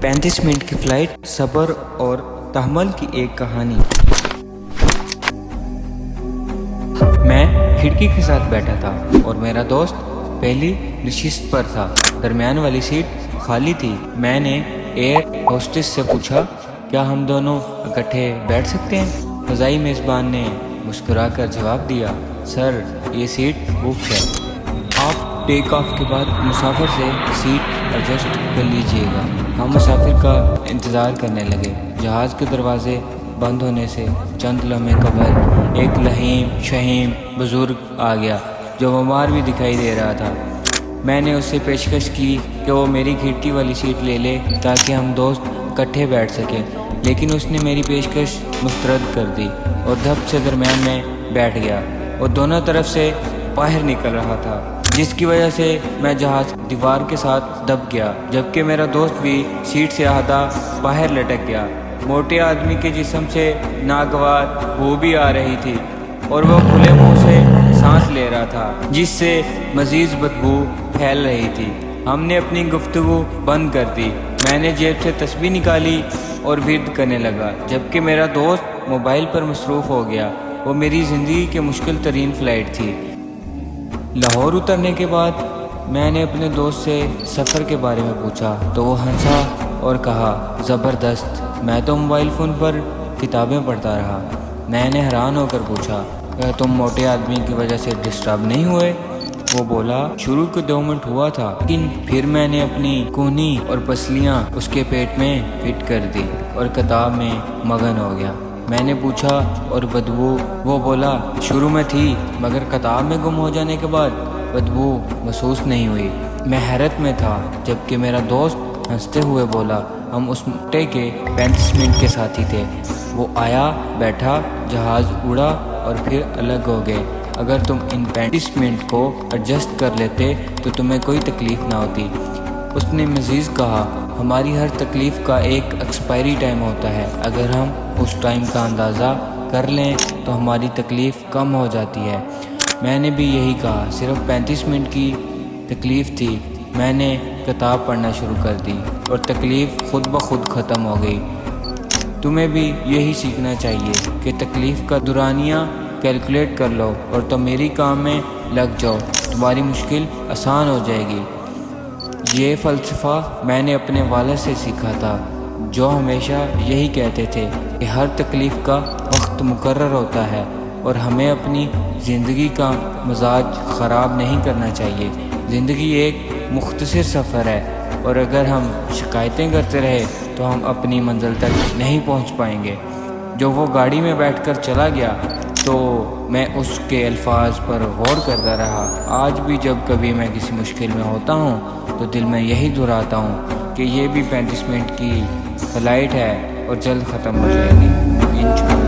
35 minute کی flight, صبر اور تحمل کی ایک کہانی۔ میں کھڑکی کے ساتھ بیٹھا تھا اور میرا دوست پہلی نشست پر تھا۔ درمیان والی سیٹ خالی تھی۔ میں نے ایئر ہوسٹس سے پوچھا، کیا ہم دونوں اکٹھے بیٹھ سکتے ہیں؟ فضائی میزبان نے مسکرا کر جواب دیا، سر یہ سیٹ بک ہے، آپ ٹیک آف کے بعد مسافر سے سیٹ ایڈجسٹ کر لیجئے گا۔ ہم مسافر کا انتظار کرنے لگے۔ جہاز کے دروازے بند ہونے سے چند لمحے قبل ایک لحیم شہیم بزرگ آ گیا جو بیمار بھی دکھائی دے رہا تھا۔ میں نے اس سے پیشکش کی کہ وہ میری کھڑکی والی سیٹ لے لے تاکہ ہم دوست اکٹھے بیٹھ سکیں، لیکن اس نے میری پیشکش مسترد کر دی اور دھپ سے درمیان میں بیٹھ گیا۔ وہ دونوں طرف سے باہر نکل رہا تھا، جس کی وجہ سے میں جہاز دیوار کے ساتھ دب گیا، جبکہ میرا دوست بھی سیٹ سے آدھا باہر لٹک گیا۔ موٹے آدمی کے جسم سے ناگوار بو بھی آ رہی تھی اور وہ کھلے منہ سے سانس لے رہا تھا، جس سے مزید بدبو پھیل رہی تھی۔ ہم نے اپنی گفتگو بند کر دی۔ میں نے جیب سے تسبیح نکالی اور ورد کرنے لگا، جبکہ میرا دوست موبائل پر مصروف ہو گیا۔ وہ میری زندگی کی مشکل ترین فلائٹ تھی۔ لاہور اترنے کے بعد میں نے اپنے دوست سے سفر کے بارے میں پوچھا تو وہ ہنسا اور کہا، زبردست، میں تو موبائل فون پر کتابیں پڑھتا رہا۔ میں نے حیران ہو کر پوچھا، کیا تم موٹے آدمی کی وجہ سے ڈسٹرب نہیں ہوئے؟ وہ بولا، شروع کے 2 منٹ ہوا تھا، لیکن پھر میں نے اپنی کونی اور پسلیاں اس کے پیٹ میں فٹ کر دی اور کتاب میں مگن ہو گیا۔ میں نے پوچھا، اور بدبو؟ وہ بولا، شروع میں تھی مگر کتاب میں گم ہو جانے کے بعد بدبو محسوس نہیں ہوئی۔ میں حیرت میں تھا، جبکہ میرا دوست ہنستے ہوئے بولا، ہم اس موٹے کے 35 منٹ کے ساتھی تھے۔ وہ آیا، بیٹھا، جہاز اڑا اور پھر الگ ہو گئے۔ اگر تم ان 35 منٹ کو ایڈجسٹ کر لیتے تو تمہیں کوئی تکلیف نہ ہوتی۔ اس نے مزید کہا، ہماری ہر تکلیف کا ایک ایکسپائری ٹائم ہوتا ہے، اگر ہم اس ٹائم کا اندازہ کر لیں تو ہماری تکلیف کم ہو جاتی ہے۔ میں نے بھی یہی کہا، صرف 35 منٹ کی تکلیف تھی۔ میں نے کتاب پڑھنا شروع کر دی اور تکلیف خود بخود ختم ہو گئی۔ تمہیں بھی یہی سیکھنا چاہیے کہ تکلیف کا دورانیہ کیلکولیٹ کر لو اور تم میری کام میں لگ جاؤ، تمہاری مشکل آسان ہو جائے گی۔ یہ فلسفہ میں نے اپنے والد سے سیکھا تھا، جو ہمیشہ یہی کہتے تھے کہ ہر تکلیف کا وقت مقرر ہوتا ہے اور ہمیں اپنی زندگی کا مزاج خراب نہیں کرنا چاہیے۔ زندگی ایک مختصر سفر ہے اور اگر ہم شکایتیں کرتے رہے تو ہم اپنی منزل تک نہیں پہنچ پائیں گے۔ جو وہ گاڑی میں بیٹھ کر چلا گیا تو میں اس کے الفاظ پر غور کرتا رہا۔ آج بھی جب کبھی میں کسی مشکل میں ہوتا ہوں تو دل میں یہی دہراتا ہوں کہ یہ بھی 35 منٹ کی فلائٹ ہے اور جلد ختم ہو جائے گی، انشاءاللہ۔